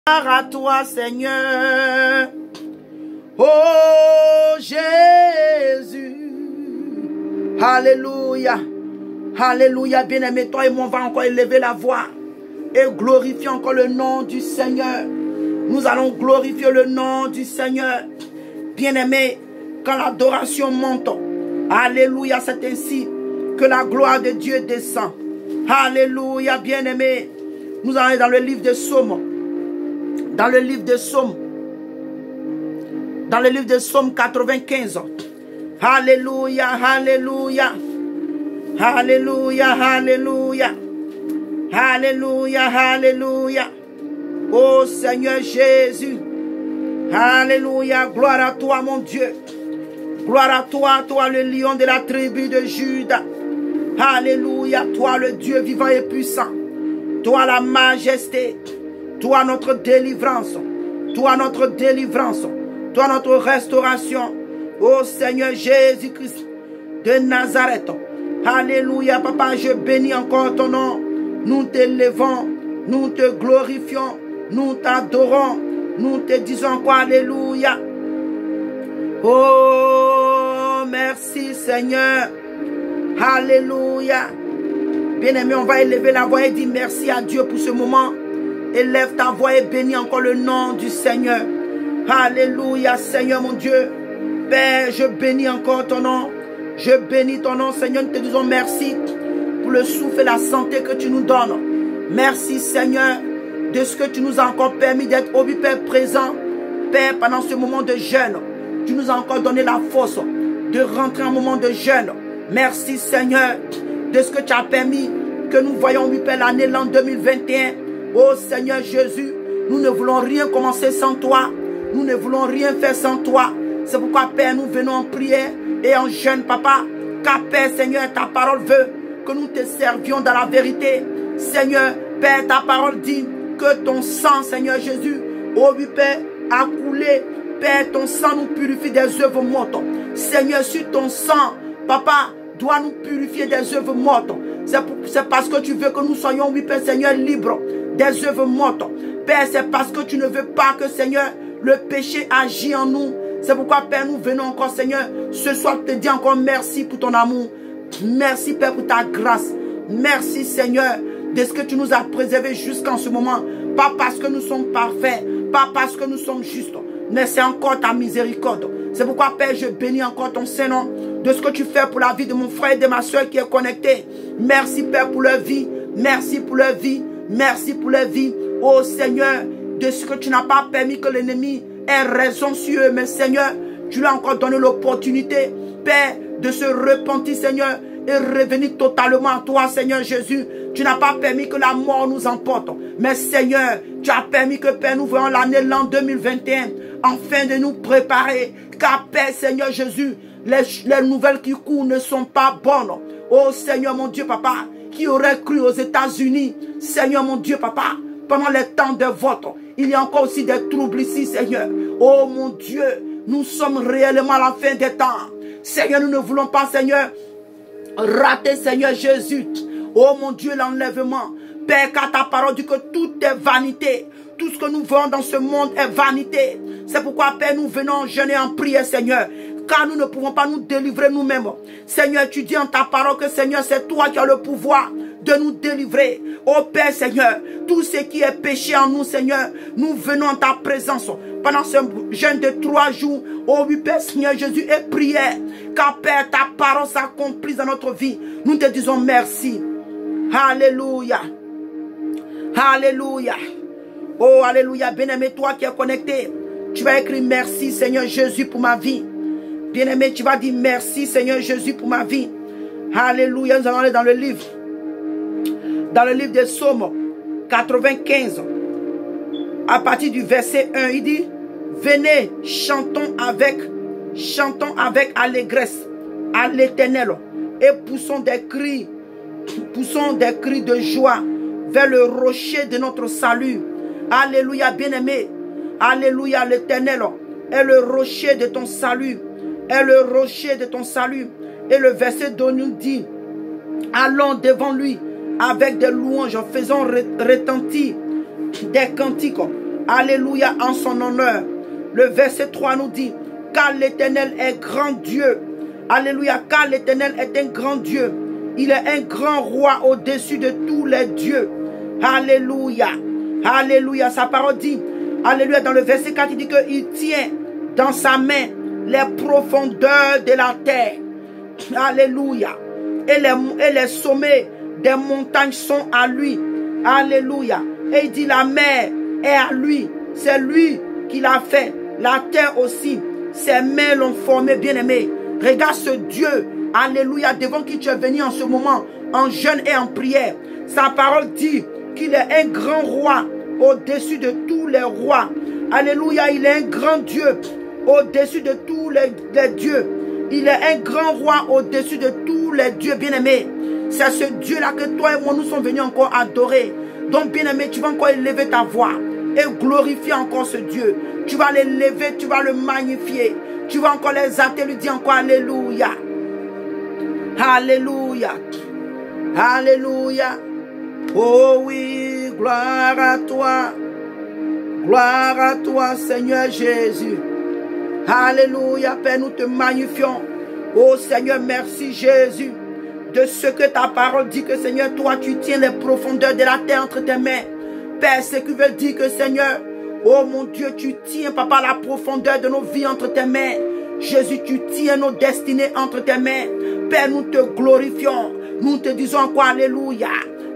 À toi, Seigneur. Oh Jésus. Alléluia. Alléluia, bien-aimé. Toi et moi, on va encore élever la voix et glorifier encore le nom du Seigneur. Nous allons glorifier le nom du Seigneur. Bien-aimé, quand l'adoration monte, alléluia, c'est ainsi que la gloire de Dieu descend. Alléluia, bien-aimé. Nous allons dans le livre de Psaumes. Dans le livre de Psaumes. Dans le livre de Psaumes 95. Alléluia, alléluia. Alléluia, alléluia. Alléluia, alléluia. Oh Seigneur Jésus. Alléluia, gloire à toi mon Dieu. Gloire à toi, toi le lion de la tribu de Juda. Alléluia, toi le Dieu vivant et puissant. Toi la majesté. Toi notre délivrance. Toi notre délivrance. Toi notre restauration. Oh Seigneur Jésus-Christ de Nazareth. Alléluia, papa, je bénis encore ton nom. Nous t'élevons, nous te glorifions, nous t'adorons, nous te disons quoi, alléluia. Oh, merci Seigneur. Alléluia. Bien-aimé, on va élever la voix et dire merci à Dieu pour ce moment. Élève ta voix et bénis encore le nom du Seigneur. Alléluia, Seigneur mon Dieu. Père, je bénis encore ton nom. Je bénis ton nom, Seigneur. Nous te disons merci pour le souffle et la santé que tu nous donnes. Merci, Seigneur, de ce que tu nous as encore permis d'être au Père présent. Père, pendant ce moment de jeûne, tu nous as encore donné la force de rentrer en moment de jeûne. Merci, Seigneur, de ce que tu as permis que nous voyons, oui, Père, l'année l'an 2021. Oh, Seigneur Jésus, nous ne voulons rien commencer sans toi. Nous ne voulons rien faire sans toi. C'est pourquoi, Père, nous venons en prière et en jeûne, papa. Car, Père, Seigneur, ta parole veut que nous te servions dans la vérité. Seigneur, Père, ta parole dit que ton sang, Seigneur Jésus, oh oui, Père, a coulé. Père, ton sang nous purifie des œuvres mortes. Seigneur, sur ton sang, papa, doit nous purifier des œuvres mortes. C'est parce que tu veux que nous soyons, oui, Père, Seigneur, libres des œuvres mortes. Père, c'est parce que tu ne veux pas que, Seigneur, le péché agit en nous. C'est pourquoi, Père, nous venons encore, Seigneur, ce soir te dire encore merci pour ton amour. Merci, Père, pour ta grâce. Merci, Seigneur, de ce que tu nous as préservés jusqu'en ce moment. Pas parce que nous sommes parfaits, pas parce que nous sommes justes, mais c'est encore ta miséricorde. C'est pourquoi, Père, je bénis encore ton Saint-Nom de ce que tu fais pour la vie de mon frère et de ma soeur qui est connectée. Merci, Père, pour leur vie. Merci pour leur vie. Merci pour leur vie. Oh, Seigneur, de ce que tu n'as pas permis que l'ennemi ait raison sur eux. Mais, Seigneur, tu lui as encore donné l'opportunité, Père, de se repentir, Seigneur, et revenir totalement à toi, Seigneur Jésus. Tu n'as pas permis que la mort nous emporte. Mais, Seigneur, tu as permis que, Père, nous voyons l'année l'an 2021, afin de nous préparer. Car, Père, Seigneur Jésus, les nouvelles qui courent ne sont pas bonnes. Oh, Seigneur, mon Dieu, papa, qui aurait cru aux États-Unis, Seigneur, mon Dieu, papa, pendant les temps de vote, il y a encore aussi des troubles ici, Seigneur. Oh, mon Dieu, nous sommes réellement à la fin des temps. Seigneur, nous ne voulons pas, Seigneur, rater, Seigneur Jésus. Oh, mon Dieu, l'enlèvement. Père, car ta parole dit que tout est vanité. Tout ce que nous voyons dans ce monde est vanité. C'est pourquoi, Père, nous venons jeûner en prière, Seigneur. Car nous ne pouvons pas nous délivrer nous-mêmes. Seigneur, tu dis en ta parole que, Seigneur, c'est toi qui as le pouvoir de nous délivrer. Oh Père, Seigneur, tout ce qui est péché en nous, Seigneur, nous venons en ta présence pendant ce jeûne de 3 jours. Oh oui, Père, Seigneur Jésus, et prière. Car, Père, ta parole s'accomplisse dans notre vie. Nous te disons merci. Alléluia. Alléluia. Oh, alléluia. Bien-aimé, toi qui es connecté, tu vas écrire merci, Seigneur Jésus, pour ma vie. Bien-aimé, tu vas dire merci, Seigneur Jésus, pour ma vie. Alléluia. Nous allons aller dans le livre. Dans le livre des Psaumes 95, à partir du verset 1, il dit, venez, chantons avec allégresse à l'Éternel et poussons des cris de joie vers le rocher de notre salut. Alléluia, bien-aimé. Alléluia, l'Éternel est le rocher de ton salut. Est le rocher de ton salut. Et le verset 2 nous dit, allons devant lui avec des louanges, faisons retentir des cantiques Alléluia, en son honneur. Le verset 3 nous dit, car l'Éternel est grand Dieu. Alléluia, car l'Éternel est un grand Dieu. Il est un grand roi au-dessus de tous les dieux. Alléluia. Alléluia. Sa parole dit, alléluia, dans le verset 4, il dit qu'il tient dans sa main les profondeurs de la terre. Alléluia. Et les sommets des montagnes sont à lui. Alléluia. Et il dit, la mer est à lui. C'est lui qui l'a fait. La terre aussi. Ses mains l'ont formé, bien-aimé. Regarde ce Dieu. Alléluia. Devant qui tu es venu en ce moment, en jeûne et en prière. Sa parole dit qu'il est un grand roi au-dessus de tous les rois. Alléluia. Il est un grand Dieu au-dessus de tous les dieux. Il est un grand roi au-dessus de tous les dieux, bien-aimés. C'est ce Dieu-là que toi et moi, nous sommes venus encore adorer. Donc, bien-aimé, tu vas encore élever ta voix et glorifier encore ce Dieu. Tu vas l'élever, tu vas le magnifier. Tu vas encore l'exalter, lui dire encore Alléluia. Alléluia. Alléluia. Oh oui, gloire à toi. Gloire à toi, Seigneur Jésus. Alléluia, Père, nous te magnifions. Oh Seigneur, merci Jésus de ce que ta parole dit que Seigneur, toi tu tiens les profondeurs de la terre entre tes mains. Père, ce qui veut dire que Seigneur, oh mon Dieu, tu tiens, Papa, la profondeur de nos vies entre tes mains. Jésus, tu tiens nos destinées entre tes mains. Père, nous te glorifions. Nous te disons encore Alléluia.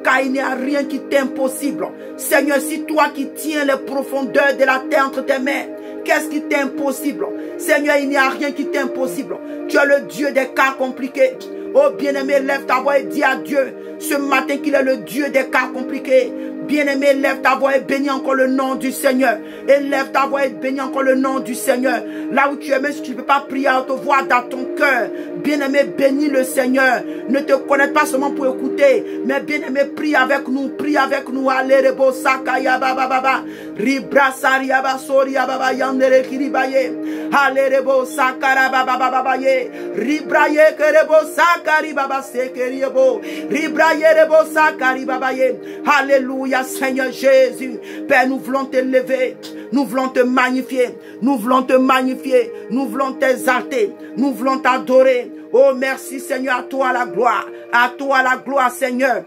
Car il n'y a rien qui t'est impossible. Seigneur, si toi qui tiens les profondeurs de la terre entre tes mains, qu'est-ce qui t'est impossible? Seigneur, il n'y a rien qui t'est impossible. Tu es le Dieu des cas compliqués. Oh bien-aimé, lève ta voix et dis à Dieu ce matin qu'il est le Dieu des cas compliqués. Bien-aimé, lève ta voix et bénis encore le nom du Seigneur. Et lève ta voix et bénis encore le nom du Seigneur. Là où tu es, même si tu ne peux pas prier à haute voix dans ton cœur. Bien-aimé, bénis le Seigneur. Ne te connecte pas seulement pour écouter, mais bien-aimé, prie avec nous. Prie avec nous. Alléluia, sakaya baba baba. Ribra saria basoria baba yandere kiribaye. Alléluia, sakara baba baba ye. Ribraye kerebo sakari baba sekeriebo. Ribraye rebo sakari baba ye. Alléluia. Seigneur Jésus, Père, nous voulons t'élever, nous voulons te magnifier, nous voulons te magnifier, nous voulons t'exalter, nous voulons t'adorer. Oh merci Seigneur, à toi la gloire Seigneur.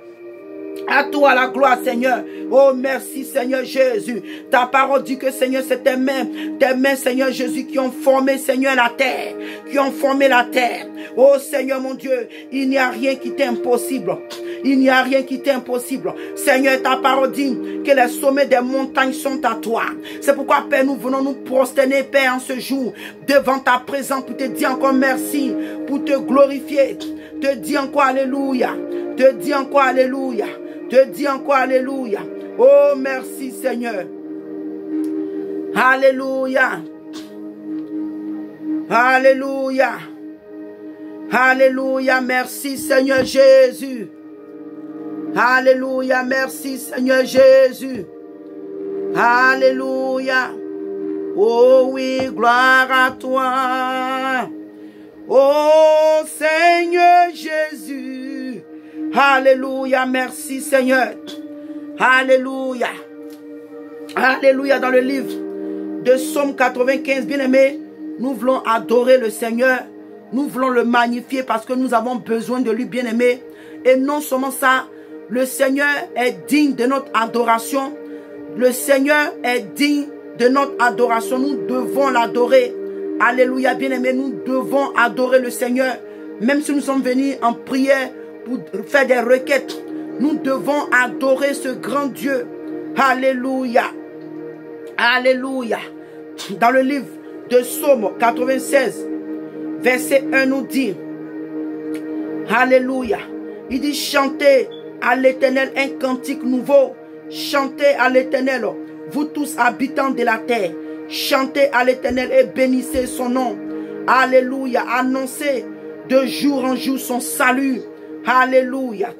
À toi la gloire, Seigneur. Oh, merci, Seigneur Jésus. Ta parole dit que, Seigneur, c'est tes mains, Seigneur Jésus, qui ont formé, Seigneur, la terre. Qui ont formé la terre. Oh, Seigneur, mon Dieu, il n'y a rien qui t'est impossible. Il n'y a rien qui t'est impossible. Seigneur, ta parole dit que les sommets des montagnes sont à toi. C'est pourquoi, Père, nous venons nous prosterner, Père, en ce jour, devant ta présence, pour te dire encore merci, pour te glorifier, te dire encore Alléluia, te dire encore Alléluia. Te dis encore Alléluia. Oh, merci Seigneur. Alléluia. Alléluia. Alléluia. Merci Seigneur Jésus. Alléluia. Merci Seigneur Jésus. Alléluia. Oh oui, gloire à toi. Oh Seigneur Jésus. Alléluia, merci Seigneur. Alléluia. Alléluia, dans le livre de Psaume 95, bien-aimés, nous voulons adorer le Seigneur. Nous voulons le magnifier parce que nous avons besoin de lui, bien-aimés. Et non seulement ça, le Seigneur est digne de notre adoration. Le Seigneur est digne de notre adoration. Nous devons l'adorer. Alléluia, bien-aimés, nous devons adorer le Seigneur. Même si nous sommes venus en prière, pour faire des requêtes, nous devons adorer ce grand Dieu. Alléluia. Alléluia. Dans le livre de Psaume 96, verset 1 nous dit, Alléluia. Il dit, chantez à l'Éternel un cantique nouveau. Chantez à l'Éternel, vous tous habitants de la terre. Chantez à l'Éternel et bénissez son nom. Alléluia. Annoncez de jour en jour son salut. Alléluia.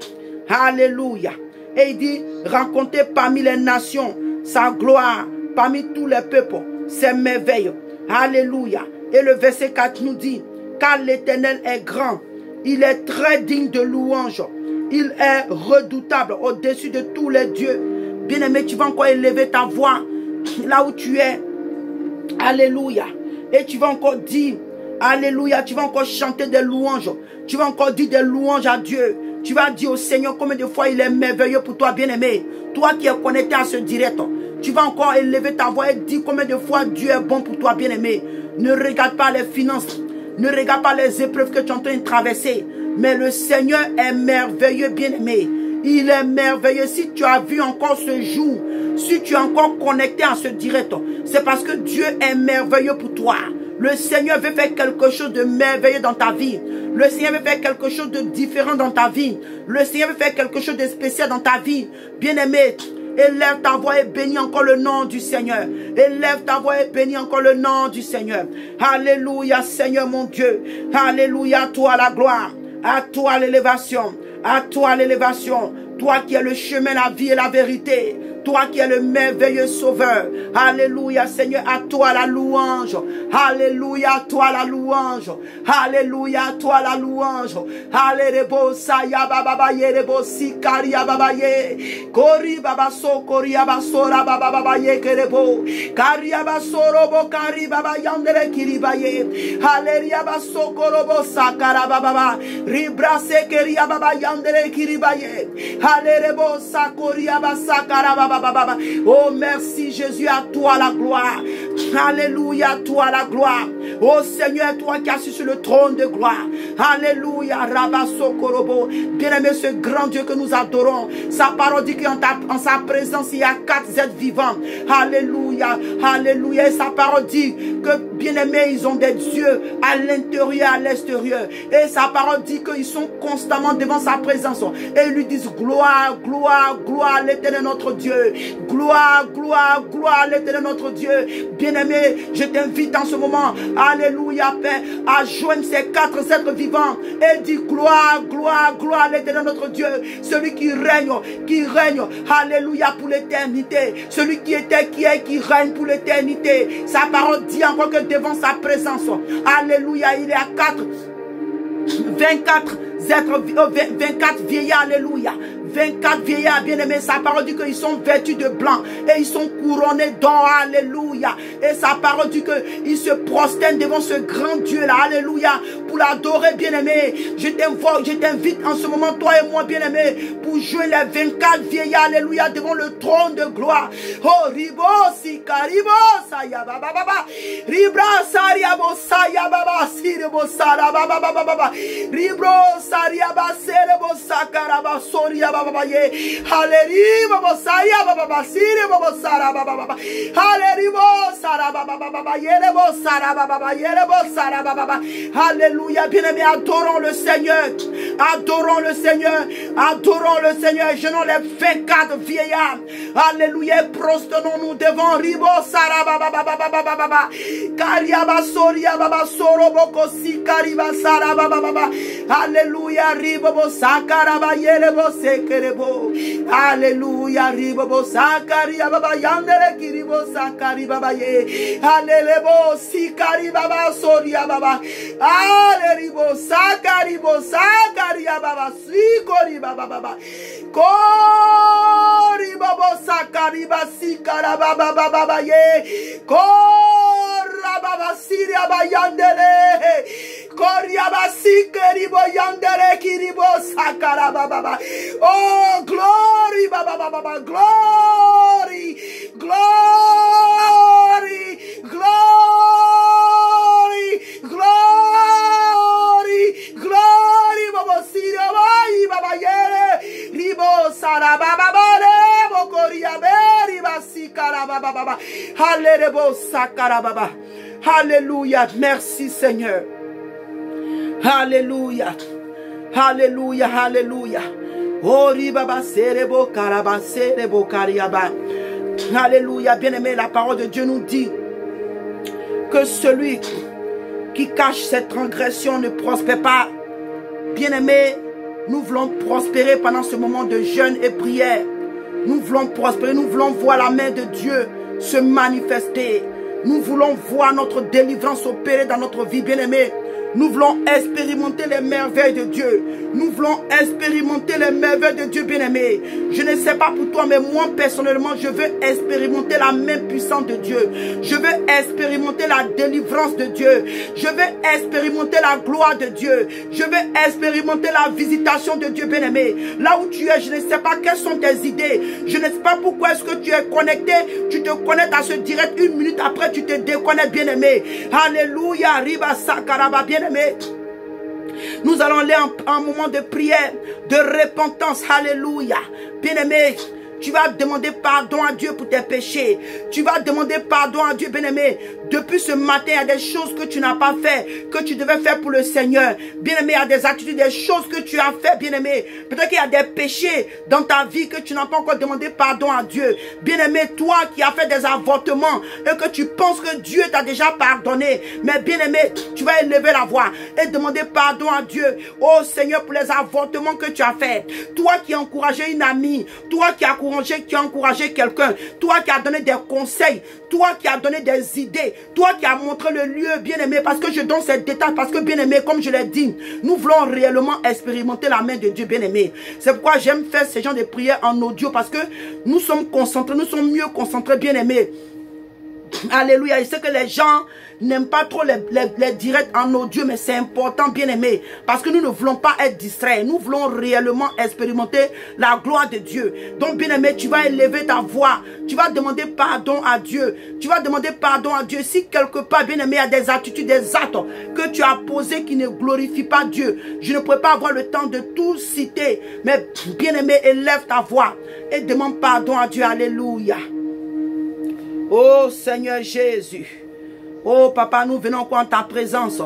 Alléluia. Et il dit, rencontrez parmi les nations sa gloire, parmi tous les peuples, ses merveilles. Alléluia. Et le verset 4 nous dit, car l'Éternel est grand, il est très digne de louange, il est redoutable au-dessus de tous les dieux. Bien-aimé, tu vas encore élever ta voix, là où tu es. Alléluia. Et tu vas encore dire, alléluia, tu vas encore chanter des louanges. Tu vas encore dire des louanges à Dieu. Tu vas dire au Seigneur combien de fois il est merveilleux pour toi, bien-aimé. Toi qui es connecté à ce direct, tu vas encore élever ta voix et dire combien de fois Dieu est bon pour toi, bien-aimé. Ne regarde pas les finances. Ne regarde pas les épreuves que tu es en train de traverser. Mais le Seigneur est merveilleux, bien-aimé. Il est merveilleux. Si tu as vu encore ce jour, si tu es encore connecté à ce direct, c'est parce que Dieu est merveilleux pour toi. Le Seigneur veut faire quelque chose de merveilleux dans ta vie. Le Seigneur veut faire quelque chose de différent dans ta vie. Le Seigneur veut faire quelque chose de spécial dans ta vie. Bien-aimé, élève ta voix et bénis encore le nom du Seigneur. Élève ta voix et bénis encore le nom du Seigneur. Alléluia, Seigneur mon Dieu. Alléluia, à toi la gloire. À toi l'élévation. À toi l'élévation. Toi qui es le chemin, la vie et la vérité. Toi qui es le merveilleux sauveur. Alléluia, Seigneur, à toi la louange. Alléluia, à toi la louange. Alléluia, à toi la louange. Alléluia, saya baba yerebo sikaria baba ye. Kori baba so koria basora baba baba ye kerebo. Karia basoro bo kari baba yandere kiribaye. Alléluia baso korobo sakara baba. Ribrase keria baba yandere kiribaye. Alléluia sakoria basakara baba. Oh merci Jésus, à toi la gloire. Alléluia, à toi la gloire. Oh Seigneur, toi qui assis sur le trône de gloire. Alléluia, Rabaso Korobo. Bien-aimé, ce grand Dieu que nous adorons. Sa parole dit qu'en sa présence il y a 4 êtres vivants. Alléluia, alléluia. Et sa parole dit que bien-aimés, ils ont des yeux à l'intérieur, à l'extérieur. Et sa parole dit qu'ils sont constamment devant sa présence. Et ils lui disent gloire, gloire, gloire à l'Éternel notre Dieu. Gloire, gloire, gloire à l'Éternel notre Dieu. Bien-aimé, je t'invite en ce moment, alléluia, Père, à joindre ces 4 êtres vivants et dire gloire, gloire, gloire à l'Éternel notre Dieu. Celui qui règne, alléluia, pour l'éternité. Celui qui était, qui est, qui règne pour l'éternité. Sa parole dit encore que devant sa présence, alléluia, il y a 24 êtres, 24 vieillards, alléluia. 24 vieillards, bien-aimés, sa parole dit qu'ils sont vêtus de blanc et ils sont couronnés d'or, alléluia. Et sa parole dit qu'ils se prosternent devant ce grand Dieu-là, alléluia, pour l'adorer, bien-aimé. Je t'invite en ce moment, toi et moi, bien-aimé, pour jouer les 24 vieillards, alléluia, devant le trône de gloire. Oh, ribo, sika, ribo, saya, baba, baba, ribra, saria, bo, saya, baba, sirebo, sara, baba, baba, baba, ribro, saria, ba, serebo, sakara, ba, soria, Alléluia, baba saya baba sire baba sara baba. Alléluia, sara baba yerebo sara baba yerebo sara baba. Alléluia, bien-aimés, adorons le Seigneur. Adorons le Seigneur. Adorons le Seigneur. Jeûnons les 24 vieillards. Alléluia, prosternons-nous devant ribo sara baba. Kariaba soria baba soro boko sikariba sara baba. Alléluia, ribo sakara baba yerebo Kerebo. Alléluia, ribobo sakari baba yandere kiribo sakari baba ye. Alléluia, sikari baba soria baba. Alléluia, sakari baba sikori baba. Kori baba sakari baba sikara baba ye. Kora baba siria baba yandere. Koriaba sikeri bo yandere kiribo sakara baba. Oh, glory, baba, glory, glory, glory, glory, glory, baba siria baba yere, ribo sara baba bale, bokoria beri basikara baba, hallerebo sakara baba. Alléluia, merci Seigneur. Alléluia. Alléluia, alléluia. Baba serebo karaba serebo kariaba. Alléluia, bien-aimé, la parole de Dieu nous dit que celui qui cache cette transgression ne prospère pas. Bien-aimé, nous voulons prospérer pendant ce moment de jeûne et prière. Nous voulons prospérer, nous voulons voir la main de Dieu se manifester. Nous voulons voir notre délivrance opérer dans notre vie, bien-aimé. Nous voulons expérimenter les merveilles de Dieu. Nous voulons expérimenter les merveilles de Dieu, bien-aimé. Je ne sais pas pour toi, mais moi, personnellement, je veux expérimenter la main puissante de Dieu. Je veux expérimenter la délivrance de Dieu. Je veux expérimenter la gloire de Dieu. Je veux expérimenter la visitation de Dieu, bien-aimé. Là où tu es, je ne sais pas quelles sont tes idées. Je ne sais pas pourquoi est-ce que tu es connecté. Tu te connectes à ce direct, 1 minute après, tu te déconnectes, bien-aimé. Alléluia, riba sakaraba, bien-aimé. Nous allons aller en moment de prière, de repentance. Alléluia. Bien-aimé, tu vas demander pardon à Dieu pour tes péchés. Tu vas demander pardon à Dieu, bien-aimé. Depuis ce matin, il y a des choses que tu n'as pas fait, que tu devais faire pour le Seigneur. Bien-aimé, il y a des attitudes, des choses que tu as fait, bien-aimé. Peut-être qu'il y a des péchés dans ta vie que tu n'as pas encore demandé pardon à Dieu. Bien-aimé, toi qui as fait des avortements et que tu penses que Dieu t'a déjà pardonné. Mais bien-aimé, tu vas élever la voix et demander pardon à Dieu. Oh Seigneur, pour les avortements que tu as fait. Toi qui as encouragé une amie, toi qui as encouragé quelqu'un, toi qui as donné des conseils, toi qui as donné des idées, toi qui as montré le lieu, bien-aimé, parce que je donne ces détails, parce que bien-aimé, comme je l'ai dit, nous voulons réellement expérimenter la main de Dieu, bien-aimé. C'est pourquoi j'aime faire ce genre de prières en audio, parce que nous sommes concentrés, nous sommes mieux concentrés, bien-aimé. Alléluia. Je sais que les gens n'aiment pas trop les directs en audio, mais c'est important, bien-aimé, parce que nous ne voulons pas être distraits. Nous voulons réellement expérimenter la gloire de Dieu. Donc, bien-aimé, tu vas élever ta voix. Tu vas demander pardon à Dieu. Tu vas demander pardon à Dieu. Si quelque part, bien-aimé, il y a des attitudes, des actes que tu as posés qui ne glorifient pas Dieu. Je ne pourrais pas avoir le temps de tout citer. Mais, bien-aimé, élève ta voix et demande pardon à Dieu. Alléluia. Oh Seigneur Jésus. Oh Papa, nous venons encore en ta présence.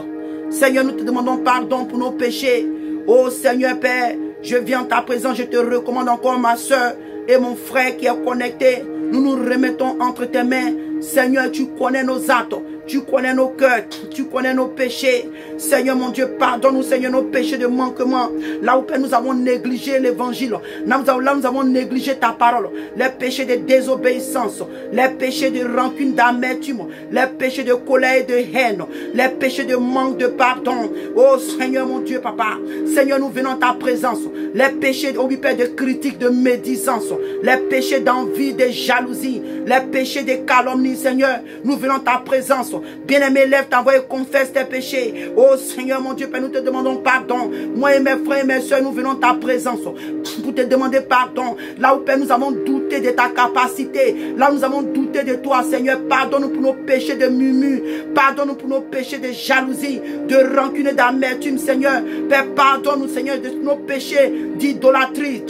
Seigneur, nous te demandons pardon pour nos péchés. Oh Seigneur Père, je viens en ta présence. Je te recommande encore ma soeur et mon frère qui est connecté. Nous nous remettons entre tes mains. Seigneur, tu connais nos actes. Tu connais nos cœurs, tu connais nos péchés. Seigneur mon Dieu, pardonne-nous, Seigneur, nos péchés de manquement. Là où nous avons négligé l'évangile. Là où nous avons négligé ta parole. Les péchés de désobéissance. Les péchés de rancune, d'amertume. Les péchés de colère et de haine. Les péchés de manque de pardon. Oh Seigneur mon Dieu, Papa. Seigneur, nous venons à ta présence. Les péchés, oh oui, Père, de critique, de médisance. Les péchés d'envie, de jalousie. Les péchés de calomnie, Seigneur. Nous venons à ta présence. Bien-aimé, lève ta voix et confesse tes péchés. Oh Seigneur mon Dieu, Père, nous te demandons pardon. Moi et mes frères et mes soeurs, nous venons à ta présence pour te demander pardon. Là où, Père, nous avons douté de ta capacité. Là où nous avons douté de toi, Seigneur, pardonne-nous pour nos péchés de murmure. Pardonne-nous pour nos péchés de jalousie, de rancune et d'amertume, Seigneur. Père, pardonne-nous, Seigneur, de nos péchés d'idolâtrie.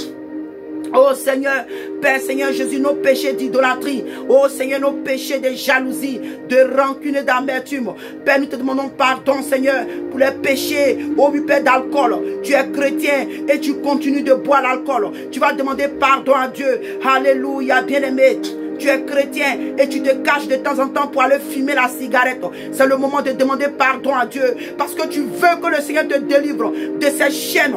Oh Seigneur, Père Seigneur Jésus, nos péchés d'idolâtrie. Oh Seigneur, nos péchés de jalousie, de rancune et d'amertume. Père, nous te demandons pardon, Seigneur, pour les péchés, oh oui, Père, d'alcool. Tu es chrétien et tu continues de boire l'alcool. Tu vas demander pardon à Dieu. Alléluia, bien-aimé. Tu es chrétien et tu te caches de temps en temps pour aller fumer la cigarette. C'est le moment de demander pardon à Dieu. Parce que tu veux que le Seigneur te délivre de ces chaînes.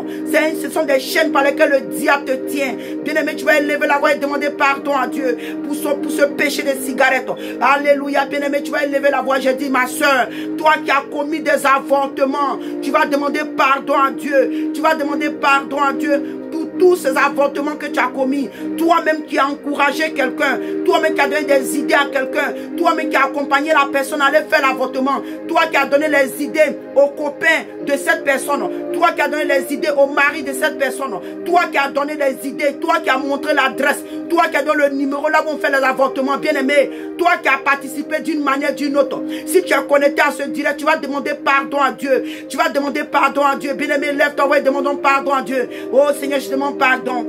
Ce sont des chaînes par lesquelles le diable te tient. Bien-aimé, tu vas élever la voix et demander pardon à Dieu pour ce péché de cigarette. Alléluia, bien-aimé, tu vas élever la voix. J'ai dit, ma soeur, toi qui as commis des avortements, tu vas demander pardon à Dieu. Tu vas demander pardon à Dieu pour tous ces avortements que tu as commis. Toi-même qui as encouragé quelqu'un, toi-même qui as donné des idées à quelqu'un, toi-même qui as accompagné la personne à aller faire l'avortement, toi qui as donné les idées aux copains de cette personne, toi qui as donné les idées au mari de cette personne, toi qui as donné les idées, toi qui as montré l'adresse, toi qui as donné le numéro là où on fait les avortements, bien-aimé, toi qui as participé d'une manière ou d'une autre. Si tu es connecté à ce direct, tu vas demander pardon à Dieu. Tu vas demander pardon à Dieu. Bien-aimé, lève ta voix et demandons pardon à Dieu. Oh Seigneur, je demande pardon.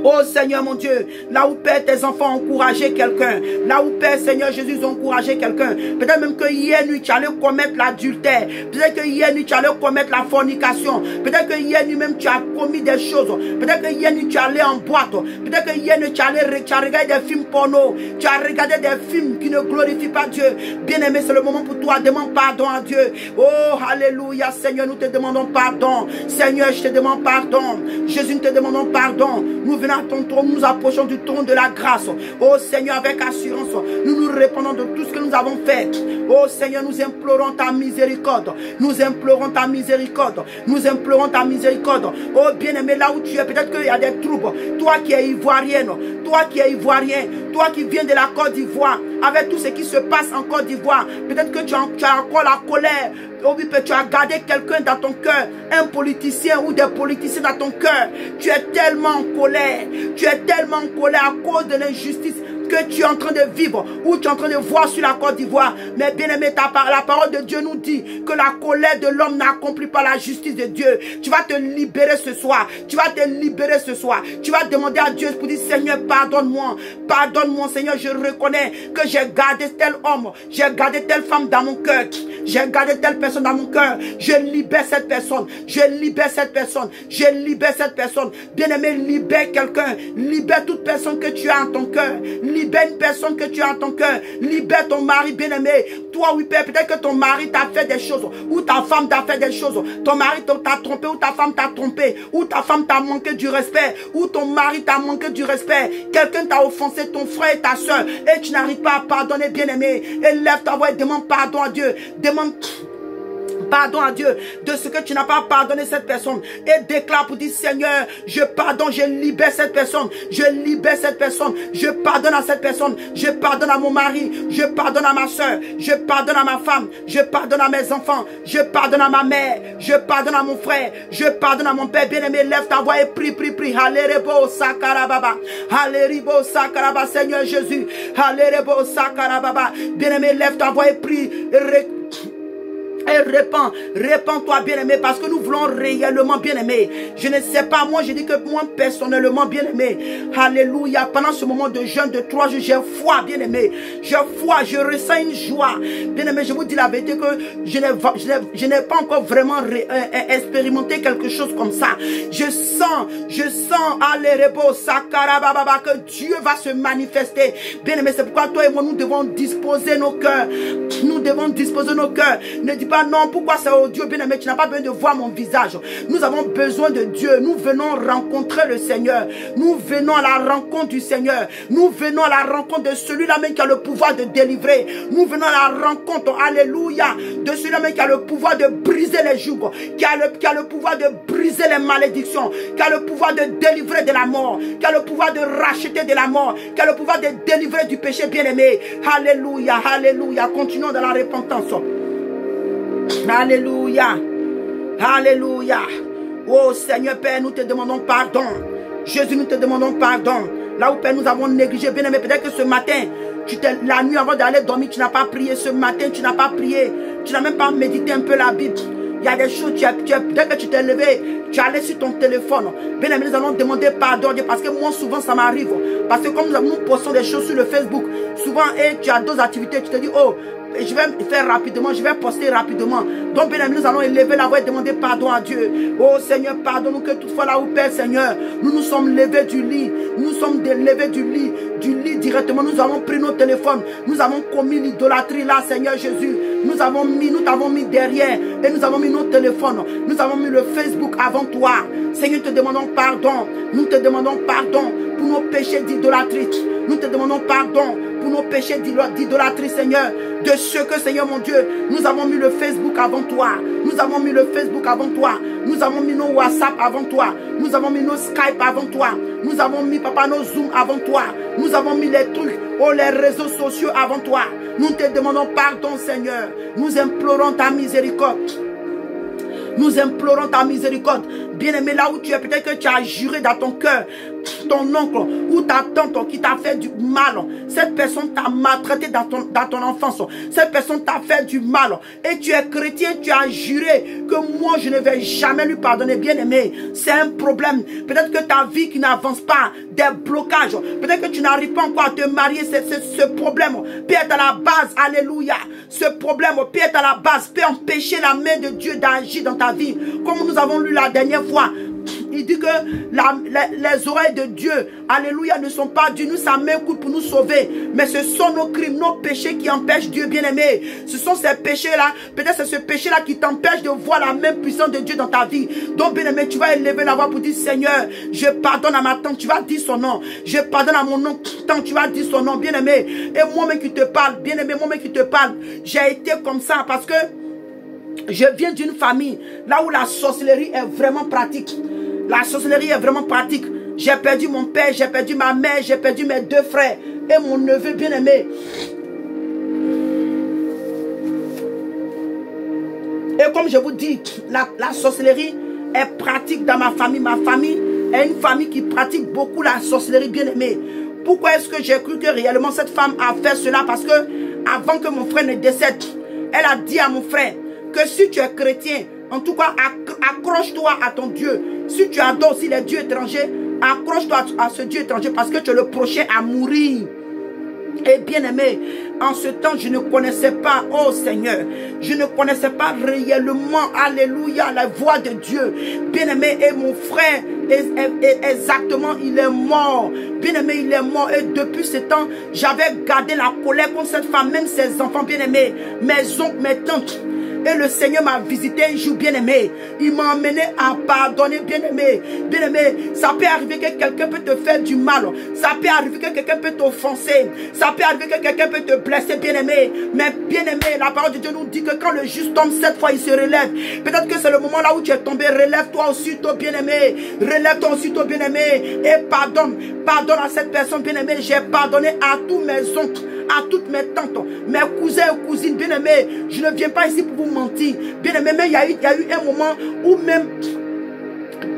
Oh Seigneur mon Dieu, là où Père tes enfants ont encouragé quelqu'un, là où Père Seigneur Jésus ont encouragé quelqu'un, peut-être même que hier nuit tu allais commettre l'adultère, peut-être que hier nuit tu allais commettre la fornication, peut-être que hier nuit même tu as commis des choses, peut-être que hier nuit tu allais en boîte, peut-être que hier nuit tu as regardé des films porno, tu as regardé des films qui ne glorifient pas Dieu. Bien-aimé, c'est le moment pour toi, demande pardon à Dieu. Oh alléluia Seigneur, nous te demandons pardon. Seigneur, je te demande pardon. Jésus, nous te demandons pardon. Nous venons à ton trône, nous approchons du trône de la grâce. Oh Seigneur, avec assurance, nous nous répandons de tout ce que nous avons fait. Oh Seigneur, nous implorons ta miséricorde. Nous implorons ta miséricorde. Nous implorons ta miséricorde. Oh bien-aimé, là où tu es, peut-être qu'il y a des troubles. Toi qui es ivoirienne, toi qui es ivoirien, toi qui viens de la Côte d'Ivoire, avec tout ce qui se passe en Côte d'Ivoire, peut-être que tu as encore la colère. Oh oui, tu as gardé quelqu'un dans ton cœur, un politicien ou des politiciens dans ton cœur. Tu es tellement en colère. Tu es tellement en colère à cause de l'injustice que tu es en train de vivre ou tu es en train de voir sur la Côte d'Ivoire. Mais bien aimé, la parole de Dieu nous dit que la colère de l'homme n'accomplit pas la justice de Dieu. Tu vas te libérer ce soir. Tu vas te libérer ce soir. Tu vas demander à Dieu pour dire, Seigneur, pardonne-moi. Pardonne-moi, Seigneur, je reconnais que j'ai gardé tel homme, j'ai gardé telle femme dans mon cœur. J'ai gardé telle personne dans mon cœur. Je libère cette personne. Je libère cette personne. Je libère cette personne. Bien-aimé, libère quelqu'un. Libère toute personne que tu as en ton cœur. Libère une personne que tu as en ton cœur. Libère ton mari, bien-aimé. Toi, oui, père, peut-être que ton mari t'a fait des choses. Ou ta femme t'a fait des choses. Ton mari t'a trompé. Ou ta femme t'a trompé. Ou ta femme t'a manqué du respect. Ou ton mari t'a manqué du respect. Quelqu'un t'a offensé, ton frère et ta soeur. Et tu n'arrives pas à pardonner, bien-aimé. Élève ta voix et demande pardon à Dieu. Demande pardon à Dieu de ce que tu n'as pas pardonné cette personne. Et déclare pour dire, Seigneur, je pardonne, je libère cette personne. Je libère cette personne. Je pardonne à cette personne. Je pardonne à mon mari. Je pardonne à ma soeur. Je pardonne à ma femme. Je pardonne à mes enfants. Je pardonne à ma mère. Je pardonne à mon frère. Je pardonne à mon père. Bien-aimé, lève ta voix et prie, prie, prie. Halérebo sakarababa. Haléribo sakaraba, Seigneur Jésus. Halérebo sakarababa. Bien-aimé, lève ta voix et prie. Et répands-toi, bien-aimé, parce que nous voulons réellement, bien-aimé. Je ne sais pas, moi, je dis que moi, personnellement, bien-aimé, alléluia, pendant ce moment de jeûne de 3 jours, j'ai foi, bien-aimé. J'ai foi, je ressens une joie. Bien-aimé, je vous dis la vérité que je n'ai pas encore vraiment expérimenté quelque chose comme ça. Je sens, alléluia, sakarababa, que Dieu va se manifester. Bien-aimé, c'est pourquoi toi et moi, nous devons disposer nos cœurs. Nous devons disposer nos cœurs. Ne dis pas non, pourquoi c'est au Dieu, bien-aimé, tu n'as pas besoin de voir mon visage. Nous avons besoin de Dieu. Nous venons rencontrer le Seigneur. Nous venons à la rencontre du Seigneur. Nous venons à la rencontre de celui-là même qui a le pouvoir de délivrer. Nous venons à la rencontre, alléluia, de celui-là même qui a le pouvoir de briser les jougs, qui a le pouvoir de briser les malédictions, qui a le pouvoir de délivrer de la mort, qui a le pouvoir de racheter de la mort, qui a le pouvoir de délivrer du péché, bien-aimé. Alléluia, alléluia. Continuons dans la repentance. Alléluia. Alléluia. Oh Seigneur Père, nous te demandons pardon. Jésus, nous te demandons pardon. Là où Père, nous avons négligé, bien aimé, peut-être que ce matin, la nuit avant d'aller dormir, tu n'as pas prié. Ce matin, tu n'as pas prié. Tu n'as même pas médité un peu la Bible. Il y a des choses, peut-être que tu t'es levé, tu es allé sur ton téléphone. Bien aimé, nous allons demander pardon, parce que moi, souvent, ça m'arrive. Parce que comme nous postons des choses sur le Facebook, souvent, et tu as d'autres activités, tu te dis, oh, je vais faire rapidement, je vais poster rapidement. Donc, bien aimé, nous allons élever la voix et demander pardon à Dieu. Oh Seigneur, pardonne-nous que toutefois là où Père Seigneur, nous sommes levés du lit. Nous sommes levés du lit directement. Nous avons pris nos téléphones. Nous avons commis l'idolâtrie là, Seigneur Jésus. Nous t'avons mis derrière et nous avons mis nos téléphones. Nous avons mis le Facebook avant toi. Seigneur, nous te demandons pardon. Nous te demandons pardon pour nos péchés d'idolâtrie. Nous te demandons pardon pour nos péchés d'idolâtrie, Seigneur. De ce que, Seigneur mon Dieu, nous avons mis le Facebook avant toi. Nous avons mis le Facebook avant toi. Nous avons mis nos WhatsApp avant toi. Nous avons mis nos Skype avant toi. Nous avons mis, papa, nos Zoom avant toi. Nous avons mis les trucs, les réseaux sociaux avant toi. Nous te demandons pardon, Seigneur. Nous implorons ta miséricorde. Nous implorons ta miséricorde. Bien-aimé, là où tu es, peut-être que tu as juré dans ton cœur, ton oncle ou ta tante qui t'a fait du mal. Cette personne t'a maltraité dans ton enfance. Cette personne t'a fait du mal. Et tu es chrétien, tu as juré que moi, je ne vais jamais lui pardonner. Bien-aimé, c'est un problème. Peut-être que ta vie qui n'avance pas, des blocages. Peut-être que tu n'arrives pas encore à te marier. Ce problème peut être à la base. Alléluia. Ce problème peut être à la base, peut empêcher la main de Dieu d'agir dans ta vie. Comme nous avons lu la dernière fois, il dit que les oreilles de Dieu, alléluia, ne sont pas d'une sa main courte pour nous sauver, mais ce sont nos crimes, nos péchés qui empêchent Dieu, bien-aimé. Ce sont ces péchés-là, peut-être c'est ce péché-là qui t'empêche de voir la main puissante de Dieu dans ta vie. Donc, bien-aimé, tu vas élever la voix pour dire, Seigneur, je pardonne à ma tante, tu vas dire son nom. Je pardonne à mon oncle, tu vas dire son nom, bien-aimé. Et moi-même qui te parle, bien-aimé, moi-même qui te parle, j'ai été comme ça parce que je viens d'une famille là où la sorcellerie est vraiment pratique. La sorcellerie est vraiment pratique. J'ai perdu mon père, j'ai perdu ma mère, j'ai perdu mes 2 frères et mon neveu bien-aimé. Et comme je vous dis, la sorcellerie est pratique dans ma famille. Ma famille est une famille qui pratique beaucoup la sorcellerie, bien-aimée. Pourquoi est-ce que j'ai cru que réellement cette femme a fait cela? Parce que avant que mon frère ne décède, elle a dit à mon frère que si tu es chrétien, en tout cas, accroche-toi à ton Dieu. Si tu adores aussi les dieux étrangers, accroche-toi à ce Dieu étranger parce que tu es le prochain à mourir. Et bien aimé, en ce temps, je ne connaissais pas, oh Seigneur, je ne connaissais pas réellement, alléluia, la voix de Dieu. Bien aimé, et mon frère, exactement, il est mort. Bien aimé, il est mort. Et depuis ce temps, j'avais gardé la colère contre cette femme, même ses enfants, bien aimés, mes oncles, mes tantes. Et le Seigneur m'a visité un jour, bien-aimé. Il m'a emmené à pardonner, bien-aimé. Bien-aimé, ça peut arriver que quelqu'un peut te faire du mal. Ça peut arriver que quelqu'un peut t'offenser. Ça peut arriver que quelqu'un peut te blesser, bien-aimé. Mais bien-aimé, la parole de Dieu nous dit que quand le juste tombe 7 fois, il se relève. Peut-être que c'est le moment là où tu es tombé. Relève-toi aussitôt, bien-aimé. Relève-toi aussitôt, bien-aimé. Et pardonne. Pardonne à cette personne, bien-aimé. J'ai pardonné à tous mes oncles, à toutes mes tantes, mes cousins et cousines, bien-aimés. Je ne viens pas ici pour vous mentir, bien-aimés, mais il y a eu un moment où même,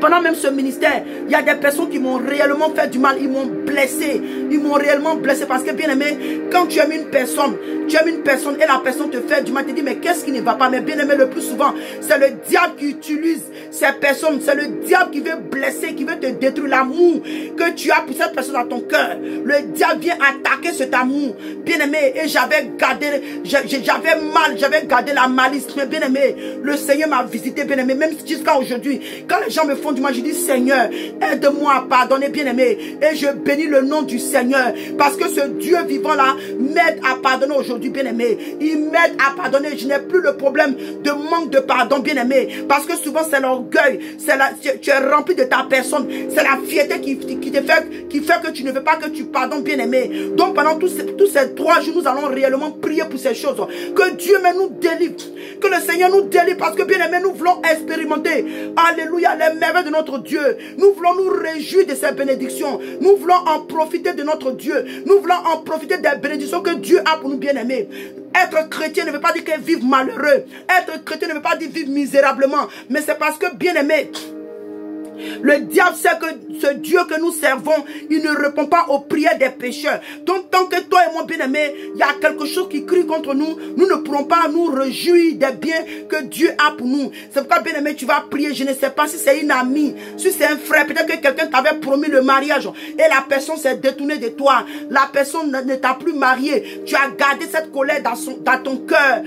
pendant même ce ministère, il y a des personnes qui m'ont réellement fait du mal, ils m'ont blessé, ils m'ont réellement blessé parce que, bien-aimé, quand tu aimes une personne et la personne te fait du mal, tu te dis, mais qu'est-ce qui ne va pas? Mais bien-aimé, le plus souvent, c'est le diable qui utilise ces personnes, c'est le diable qui veut blesser, qui veut te détruire l'amour que tu as pour cette personne dans ton cœur. Le diable vient attaquer cet amour, bien-aimé, et j'avais gardé la malice, mais bien-aimé, le Seigneur m'a visité, bien-aimé, même jusqu'à aujourd'hui, quand les gens me font du mal, je dis, Seigneur, aide-moi à pardonner, bien-aimé, et je bénis le nom du Seigneur, parce que ce Dieu vivant là m'aide à pardonner aujourd'hui, bien-aimé. Il m'aide à pardonner. Je n'ai plus le problème de manque de pardon, bien-aimé, parce que souvent c'est l'orgueil, tu es rempli de ta personne, c'est la fierté qui fait que tu ne veux pas que tu pardonnes, bien-aimé. Donc pendant tous ces 3 jours, nous allons réellement prier pour ces choses, que Dieu nous délivre, que le Seigneur nous délivre, parce que, bien-aimé, nous voulons expérimenter, alléluia, les merveilles de notre Dieu. Nous voulons nous réjouir de ses bénédictions. Nous voulons en profiter de notre Dieu. Nous voulons en profiter des bénédictions que Dieu a pour nous, bien-aimés. Être chrétien ne veut pas dire que vivre malheureux. Être chrétien ne veut pas dire vivre misérablement. Mais c'est parce que, bien-aimé, le diable sait que ce Dieu que nous servons, il ne répond pas aux prières des pécheurs. Donc tant que toi et moi, bien-aimé, il y a quelque chose qui crie contre nous, nous ne pourrons pas nous réjouir des biens que Dieu a pour nous. C'est pourquoi, bien-aimé, tu vas prier. Je ne sais pas si c'est une amie, si c'est un frère, peut-être que quelqu'un t'avait promis le mariage et la personne s'est détournée de toi. La personne ne t'a plus marié. Tu as gardé cette colère dans ton cœur.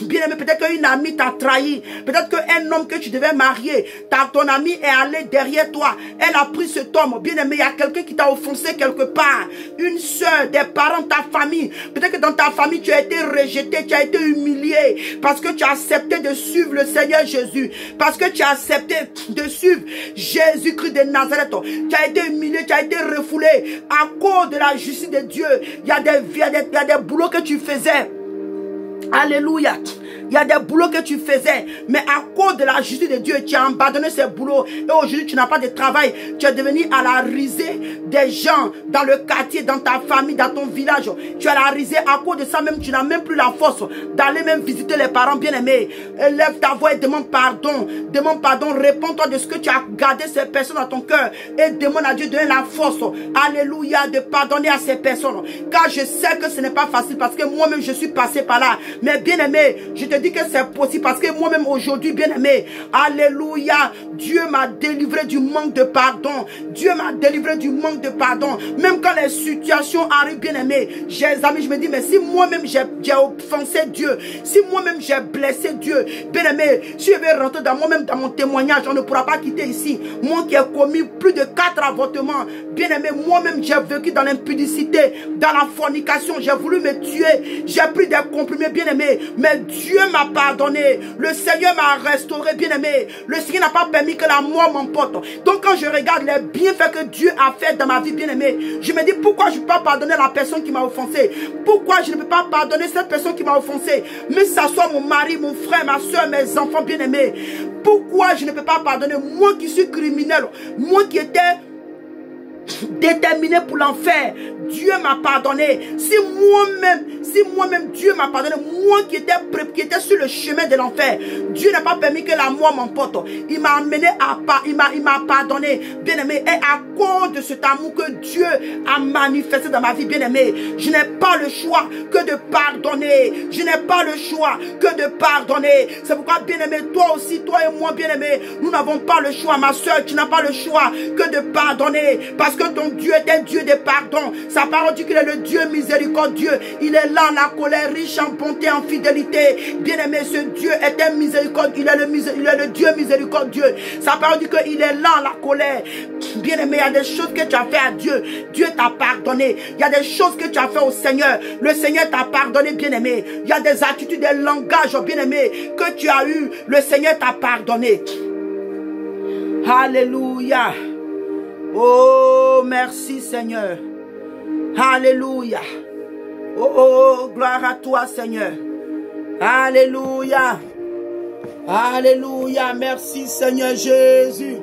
Bien-aimé, peut-être qu'une amie t'a trahi. Peut-être qu'un homme que tu devais marier, ton ami est allé derrière toi. Elle a pris cet homme. Bien-aimé, il y a quelqu'un qui t'a offensé quelque part. Une soeur, des parents, ta famille. Peut-être que dans ta famille, tu as été rejeté, tu as été humilié. Parce que tu as accepté de suivre le Seigneur Jésus. Parce que tu as accepté de suivre Jésus-Christ de Nazareth. Tu as été humilié, tu as été refoulé. À cause de la justice de Dieu, il y a des boulots que tu faisais. Alléluia. Il y a des boulots que tu faisais, mais à cause de la justice de Dieu, tu as abandonné ces boulots. Et aujourd'hui, tu n'as pas de travail. Tu es devenu à la risée des gens dans le quartier, dans ta famille, dans ton village. Tu es à la risée. À cause de ça même, tu n'as même plus la force d'aller même visiter les parents bien-aimés. Élève ta voix et demande pardon. Demande pardon. Réponds-toi de ce que tu as gardé ces personnes dans ton cœur. Et demande à Dieu de donner la force. Alléluia. De pardonner à ces personnes. Car je sais que ce n'est pas facile parce que moi-même, je suis passé par là. Mais bien-aimé, je te dis que c'est possible parce que moi-même aujourd'hui, bien-aimé, alléluia, Dieu m'a délivré du manque de pardon. Dieu m'a délivré du manque de pardon. Même quand les situations arrivent, bien-aimé, chers amis, je me dis, mais si moi-même j'ai offensé Dieu, si moi-même j'ai blessé Dieu, bien-aimé, si je vais rentrer dans moi-même, dans mon témoignage, on ne pourra pas quitter ici. Moi qui ai commis plus de 4 avortements, bien-aimé, moi-même j'ai vécu dans l'impudicité, dans la fornication, j'ai voulu me tuer, j'ai pris des comprimés, bien-aimé, mais Dieu m'a pardonné, le Seigneur m'a restauré, bien-aimé, le Seigneur n'a pas permis que la mort m'emporte. Donc quand je regarde les bienfaits que Dieu a fait dans ma vie, bien-aimé, je me dis pourquoi je ne peux pas pardonner la personne qui m'a offensé, pourquoi je ne peux pas pardonner cette personne qui m'a offensé, mais ça soit mon mari, mon frère, ma soeur, mes enfants bien-aimés, pourquoi je ne peux pas pardonner, moi qui suis criminel, moi qui étais déterminé pour l'enfer, Dieu m'a pardonné. Si moi-même Dieu m'a pardonné, moi qui étais sur le chemin de l'enfer, Dieu n'a pas permis que la mort m'emporte. Il m'a amené il m'a pardonné, bien-aimé. Et à cause de cet amour que Dieu a manifesté dans ma vie, bien-aimé, je n'ai pas le choix que de pardonner. Je n'ai pas le choix que de pardonner. C'est pourquoi, bien-aimé, toi aussi, toi et moi, bien-aimé, nous n'avons pas le choix. Ma soeur, tu n'as pas le choix que de pardonner. Parce que ton Dieu est un Dieu de pardon. Sa parole dit qu'il est le Dieu miséricordieux. Il est là, la colère, riche en bonté, en fidélité. Bien-aimé, ce Dieu est un miséricordieux. Il est le Dieu miséricordieux. Sa parole dit qu'il est là, la colère. Bien-aimé, il y a des choses que tu as fait à Dieu. Dieu t'a pardonné. Il y a des choses que tu as fait au Seigneur. Le Seigneur t'a pardonné, bien-aimé. Il y a des attitudes, des langages, bien-aimé, que tu as eu. Le Seigneur t'a pardonné. Alléluia. Oh, merci Seigneur. Alléluia. Oh, gloire à toi Seigneur. Alléluia. Alléluia. Merci Seigneur Jésus.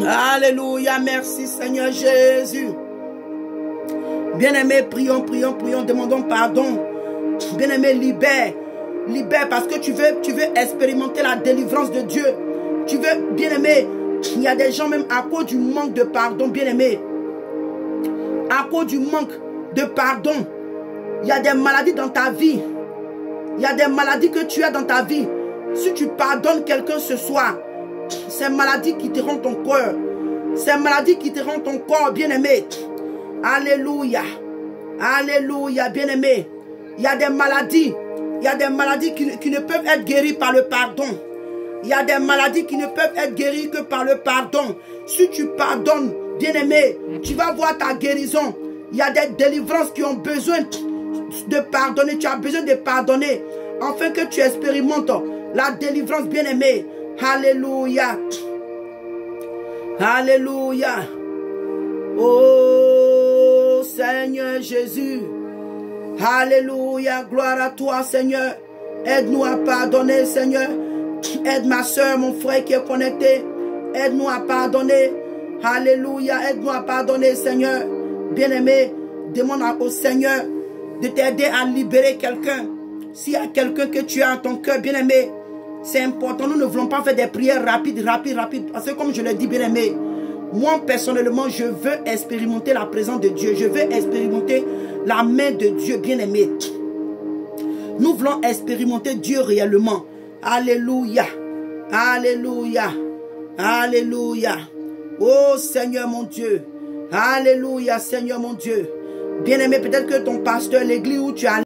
Alléluia. Merci Seigneur Jésus. Bien-aimé, prions, prions, prions. Demandons pardon. Bien-aimé, libère. Libère parce que tu veux expérimenter la délivrance de Dieu. Tu veux, bien-aimé, il y a des gens même à cause du manque de pardon, bien-aimé. À cause du manque de pardon, il y a des maladies dans ta vie. Il y a des maladies que tu as dans ta vie. Si tu pardonnes quelqu'un ce soir, c'est maladie qui te rend ton cœur. C'est maladie qui te rend ton corps, bien-aimé. Alléluia. Alléluia, bien-aimé. Il y a des maladies. Il y a des maladies qui ne peuvent être guéries par le pardon. Il y a des maladies qui ne peuvent être guéries que par le pardon. Si tu pardonnes, bien-aimé, tu vas voir ta guérison. Il y a des délivrances qui ont besoin de pardonner. Tu as besoin de pardonner afin que tu expérimentes la délivrance, bien-aimé. Alléluia. Alléluia. Oh Seigneur Jésus. Alléluia. Gloire à toi, Seigneur. Aide-nous à pardonner, Seigneur. Aide ma soeur, mon frère qui est connecté. Aide-nous à pardonner. Alléluia. Aide-nous à pardonner, Seigneur. Bien-aimé, demande au Seigneur de t'aider à libérer quelqu'un. S'il y a quelqu'un que tu as en ton cœur, bien-aimé, c'est important. Nous ne voulons pas faire des prières rapides. Parce que comme je l'ai dit, bien-aimé, moi personnellement, je veux expérimenter la présence de Dieu. Je veux expérimenter la main de Dieu, bien-aimé. Nous voulons expérimenter Dieu réellement. Alléluia. Alléluia. Alléluia. Oh Seigneur mon Dieu. Alléluia Seigneur mon Dieu. Bien-aimé, peut-être que ton pasteur, l'église où tu as